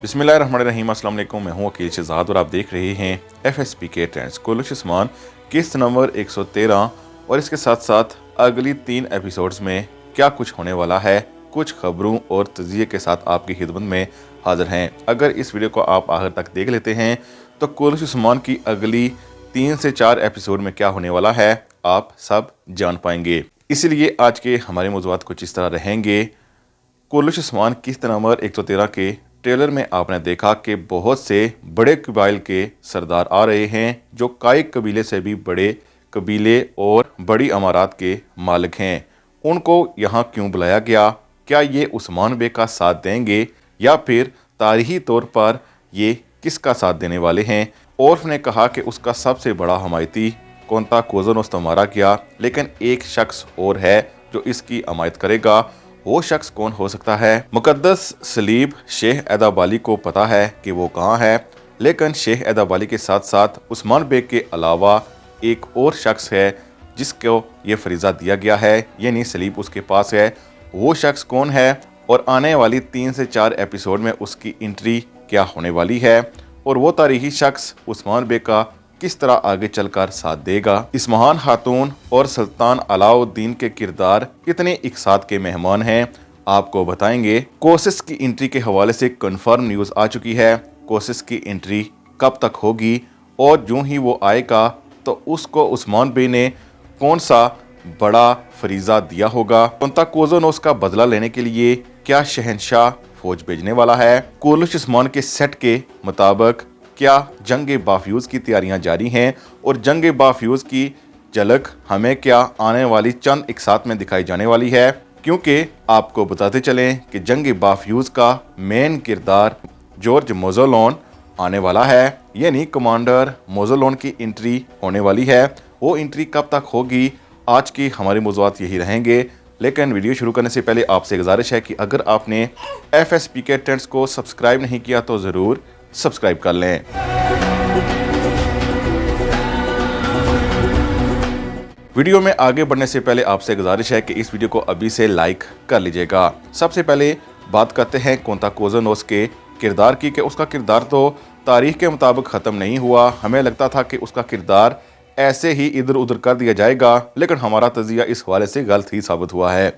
बिस्मिल्लाहिर्रहमानिर्रहीम। अस्सलाम वालेकुम। मैं हूं वकील शहजाद और आप देख रहे हैं FSPK ट्रेंड्स। कोलश उस्मान किस्त नंबर 113 और इसके साथ साथ अगली 3 एपिसोड्स में क्या कुछ होने वाला है, कुछ खबरों और तजिए के साथ आपकी खिदमत में हाजिर हैं। अगर इस वीडियो को आप आखिर तक देख लेते हैं तो कोलश उस्मान की अगली 3 से 4 एपिसोड में क्या होने वाला है आप सब जान पाएंगे। इसलिए आज के हमारे मौज़ूआत कुछ इस तरह रहेंगे। कोलश उस्मान किस्त नंबर 113 के ट्रेलर में आपने देखा कि बहुत से बड़े कबाइल के सरदार आ रहे हैं जो कायक कबीले से भी बड़े कबीले और बड़ी अमारात के मालिक हैं। उनको यहाँ क्यों बुलाया गया? क्या ये उस्मान बे का साथ देंगे या फिर तारीखी तौर पर ये किसका साथ देने वाले हैं? औरफ ने कहा कि उसका सबसे बड़ा हमायती कोंता कोज़ोनोस तो मारा गया, लेकिन एक शख्स और है जो इसकी हमायत करेगा। वो शख्स कौन हो सकता है? मुकद्दस सलीब शेख ऐदाबाली को पता है कि वो कहाँ है, लेकिन शेख ऐदाबाली के साथ साथ उस्मान बेग के अलावा एक और शख्स है जिसको ये फरीज़ा दिया गया है, यानी सलीब उसके पास है। वो शख्स कौन है और आने वाली 3 से 4 एपिसोड में उसकी एंट्री क्या होने वाली है और वो तारीखी शख्स उस्मान बेग का किस तरह आगे चलकर साथ देगा। इस महान खातून और सुल्तान अलाउद्दीन के किरदार कितने इकसात के मेहमान हैं आपको बताएंगे। कोशिश की एंट्री के हवाले से कंफर्म न्यूज़ आ चुकी है। कोशिश की एंट्री कब तक होगी और जो ही वो आएगा तो उसको उस्मान बे ने कौन सा बड़ा फरीज़ा दिया होगा? कोंता कोज़ोनोस का बदला लेने के लिए क्या शहंशाह फौज भेजने वाला है? कोलश उस्मान के सेट के मुताबिक क्या जंग बाफ्यूज़ की तैयारियां जारी हैं और जंग बाफ्यूज़ की झलक हमें क्या आने वाली चंद एक साथ में दिखाई जाने वाली है? क्योंकि आपको बताते चलें कि जंग बाफ्यूज़ का मेन किरदार जॉर्ज मोज़ोलोन आने वाला है, यानी कमांडर मोज़ोलोन की एंट्री होने वाली है। वो एंट्री कब तक होगी आज की हमारे मौज़ूआत यही रहेंगे। लेकिन वीडियो शुरू करने से पहले आपसे गुजारिश है कि अगर आपने FSPK ट्रेंड्स को सब्सक्राइब नहीं किया तो ज़रूर सब्सक्राइब कर लें। वीडियो में आगे बढ़ने से पहले आपसे गुजारिश है कि इस वीडियो को अभी से लाइक कर लीजिएगा। सबसे पहले बात करते हैं कोंता कोज़ोनोस के किरदार की कि उसका किरदार तो तारीख के मुताबिक ख़त्म नहीं हुआ। हमें लगता था कि उसका किरदार ऐसे ही इधर उधर कर दिया जाएगा, लेकिन हमारा तजिया इस हवाले से गलत ही साबित हुआ है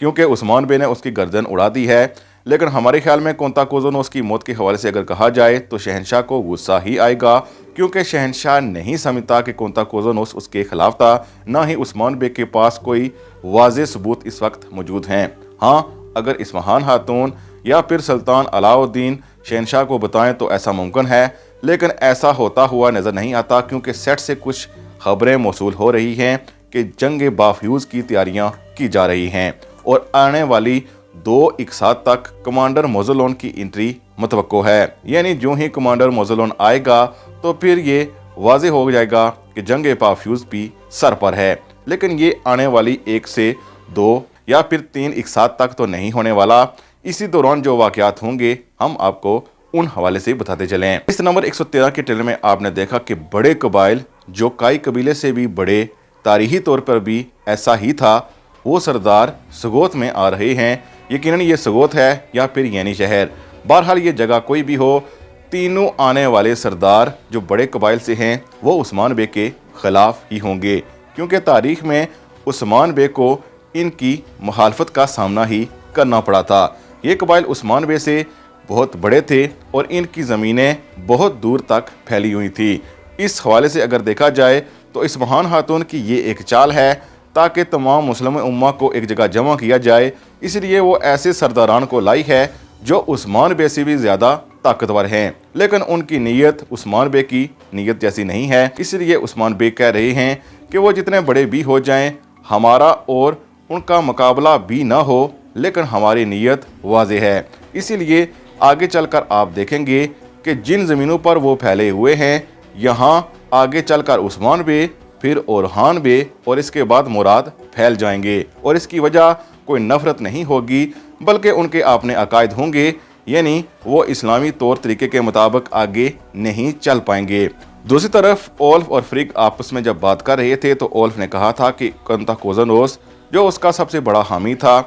क्योंकि उस्मान बे ने उसकी गर्दन उड़ा दी है। लेकिन हमारे ख्याल में कोंता कोज़ोनोस की मौत के हवाले से अगर कहा जाए तो शहंशाह को गुस्सा ही आएगा, क्योंकि शहंशाह नहीं समझता कि कोंता कोज़ोनोस उसके खिलाफ था, ना ही उस्मान बे के पास कोई वाज़ेह सबूत इस वक्त मौजूद हैं। हाँ, अगर इस महान खातून या फिर सुल्तान अलाउद्दीन शहंशाह को बताएं तो ऐसा मुमकिन है, लेकिन ऐसा होता हुआ नज़र नहीं आता क्योंकि सेट से कुछ खबरें मौसूल हो रही हैं कि जंग बाफ्यूज़ की तैयारियाँ की जा रही हैं और आने वाली 2 इकसात तक कमांडर मोज़ोलोन की एंट्री मुतवक्को है। यानी जो ही कमांडर मोज़ोलोन आएगा तो फिर ये वाज़ेह हो जाएगा कि जंग बाफ्यूज़ भी सर पर है। लेकिन ये आने वाली 1 से 2 या फिर 3 इकसात तक तो नहीं होने वाला। इसी दौरान जो वाक़यात होंगे हम आपको उन हवाले से बताते चलें। इस नंबर 113 के ट्रेलर में आपने देखा कि बड़े कबाइल जो काई कबीले से भी बड़े, तारीखी तौर पर भी ऐसा ही था, वो सरदार सगोत में आ रहे हैं। यकीनन ये सगोत है या फिर यानी शहर, बहरहाल ये जगह कोई भी हो, तीनों आने वाले सरदार जो बड़े कबाइल से हैं वो उस्मान बे के ख़िलाफ़ ही होंगे, क्योंकि तारीख़ में उस्मान बे को इनकी मुखालफत का सामना ही करना पड़ा था। ये कबाइल उस्मान बे से बहुत बड़े थे और इनकी ज़मीनें बहुत दूर तक फैली हुई थी। इस हवाले से अगर देखा जाए तो इस महान खातून की ये एक चाल है ताकि तमाम मुस्लिम उम्मा को एक जगह जमा किया जाए। इसलिए वो ऐसे सरदारान को लाई है जो उस्मान बे से भी ज़्यादा ताकतवर हैं, लेकिन उनकी नीयत उस्मान बे की नीयत जैसी नहीं है। इसलिए उस्मान बे कह रहे हैं कि वो जितने बड़े भी हो जाएं, हमारा और उनका मुकाबला भी ना हो, लेकिन हमारी नीयत वाज़ेह है। इसीलिए आगे चलकर आप देखेंगे कि जिन ज़मीनों पर वो फैले हुए हैं, यहाँ आगे चलकर उस्मान बे, फिर ओरहान बे और इसके बाद मुराद फैल जाएंगे और इसकी वजह कोई नफरत नहीं होगी, बल्कि उनके अपने अकायद होंगे, यानी वो इस्लामी तौर तरीके के मुताबिक आगे नहीं चल पाएंगे। दूसरी तरफ ओल्फ और फ्रिग आपस में जब बात कर रहे थे तो ओल्फ ने कहा था कि कोंता कोज़ोनोस जो उसका सबसे बड़ा हामी था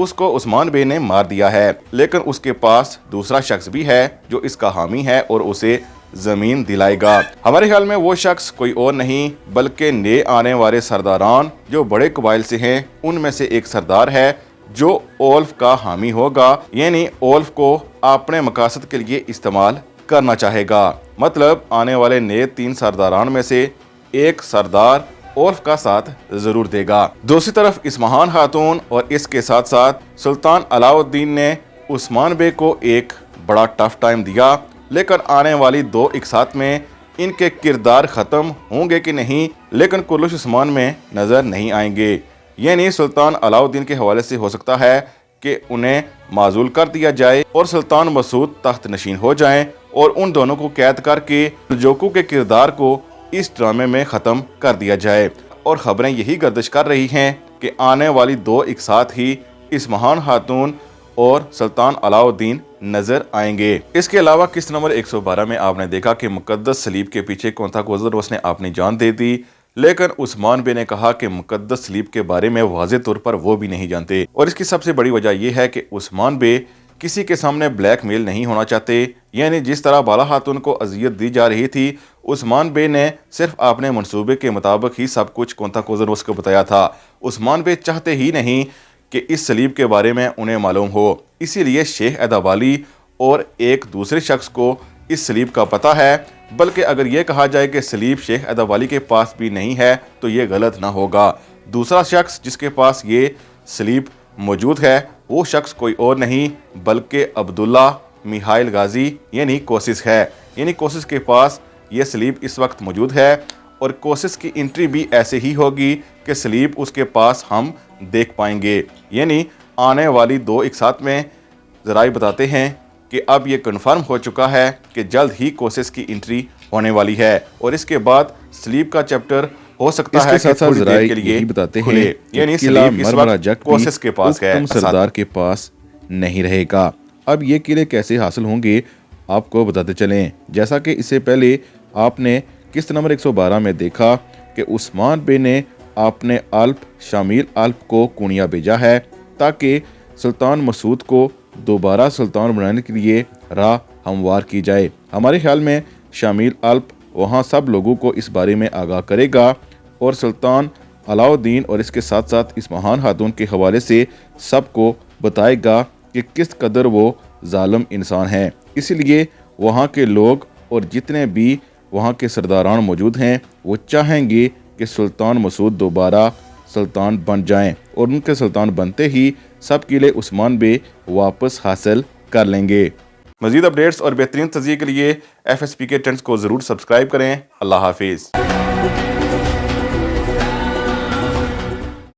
اس کو عثمان بے نے مار دیا ہے، لیکن اس کے پاس دوسرا شخص بھی ہے جو اس کا حامی ہے اور اسے زمین دلائے گا۔ ہمارے خیال میں وہ شخص کوئی اور نہیں بلکہ نئے آنے والے سرداران جو بڑے قبائل سے ہیں ان میں سے ایک سردار ہے جو اولف کا حامی ہوگا، یعنی اولف کو اپنے مقاصد کے لیے استعمال کرنا چاہے گا۔ مطلب آنے والے نئے 3 سرداران میں سے ایک سردار اولف کا ساتھ ضرور دے گا۔ دوسری طرف اسمہان خاتون اور اس کے ساتھ ساتھ سلطان علاء الدین نے عثمان بے کو ایک بڑا ٹف ٹائم دیا، لیکن آنے والی 2 اقساط میں ان کے کردار ختم ہوں گے کہ نہیں، لیکن کلش عثمان میں نظر نہیں آئیں گے۔ یعنی سلطان علاء الدین کے حوالے سے ہو سکتا ہے کہ انہیں معزول کر دیا جائے اور سلطان مسعود تخت نشین ہو جائیں اور ان دونوں کو قید کر کے سلجوقیوں کے کردار کو اس ڈرامے میں ختم کر دیا جائے۔ اور خبریں یہی گردش کر رہی ہیں کہ آنے والی 2 اقساط ہی اسمہان خاتون اور سلطان علاء الدین نظر آئیں گے۔ اس کے علاوہ قسط نمبر 112 میں آپ نے دیکھا کہ مقدس صلیب کے پیچھے کونتا کوزنوس نے اپنی جان دے دی، لیکن عثمان بے نے کہا کہ مقدس صلیب کے بارے میں واضح طور پر وہ بھی نہیں جانتے، اور اس کی سب سے بڑی وجہ یہ ہے کہ عثمان بے کسی کے سامنے بلیک میل نہیں ہونا چاہتے۔ یعنی جس طرح بالا خاتون کو اذیت دی جا رہی تھی، عثمان بے نے صرف اپنے منصوبے کے مطابق ہی سب کچھ کونتا کوزنوس کو بتایا تھا۔ عثمان بے چاہتے ہی نہیں کہ اس صلیب کے بارے میں انہیں معلوم ہو، اسی لیے شیخ ادوالی اور ایک دوسرے شخص کو اس صلیب کا پتہ ہے، بلکہ اگر یہ کہا جائے کہ صلیب شیخ ادوالی کے پاس بھی نہیں ہے تو یہ غلط نہ ہوگا۔ دوسرا شخص جس کے پاس یہ صلیب موجود ہے وہ شخص کوئی اور نہیں بلکہ عبداللہ میخائیل غازی یعنی کوسس ہے۔ یعنی کوسس کے پاس یہ صلیب اس وقت موجود ہے اور کوسس کی انٹری بھی ایسے ہی ہوگی کہ صلیب اس کے پاس ہم دیکھ پائیں گے۔ یعنی آنے والی 2 اقساط میں ذرائع بتاتے ہیں کہ اب یہ کنفرم ہو چکا ہے کہ جلد ہی کوسس کی انٹری ہونے والی ہے اور اس کے بعد صلیب کا چیپٹر ہو سکتا ہے کہ تھوڑی دیر کے لیے بتاتے کھلے۔ ہیں یعنی صلیب اس وقت کوسس کے پاس ہے، سردار کے پاس نہیں رہے گا۔ اب یہ قلعے کیسے حاصل ہوں گے آپ کو بتاتے چلیں۔ جیسا کہ اس سے پہلے آپ نے قسط نمبر 112 میں دیکھا کہ عثمان بے نے اپنے الپ شامیل الپ کو کونیا بھیجا ہے تاکہ سلطان مسعود کو دوبارہ سلطان بنانے کے لیے راہ ہموار کی جائے۔ ہمارے خیال میں شامیل الپ وہاں سب لوگوں کو اس بارے میں آگاہ کرے گا اور سلطان علاء الدین اور اس کے ساتھ ساتھ اسمہان خاتون کے حوالے سے سب کو بتائے گا کہ کس قدر وہ ظالم انسان ہیں۔ اس لیے وہاں کے لوگ اور جتنے بھی وہاں کے سرداران موجود ہیں وہ چاہیں گے کہ سلطان مسعود دوبارہ سلطان بن جائیں اور ان کے سلطان بنتے ہی سب قلعے عثمان بے واپس حاصل کر لیں گے۔ مزید اپڈیٹس اور بہترین تجزیے کے لیے FSPK ٹرینڈز کو ضرور سبسکرائب کریں۔ اللہ حافظ۔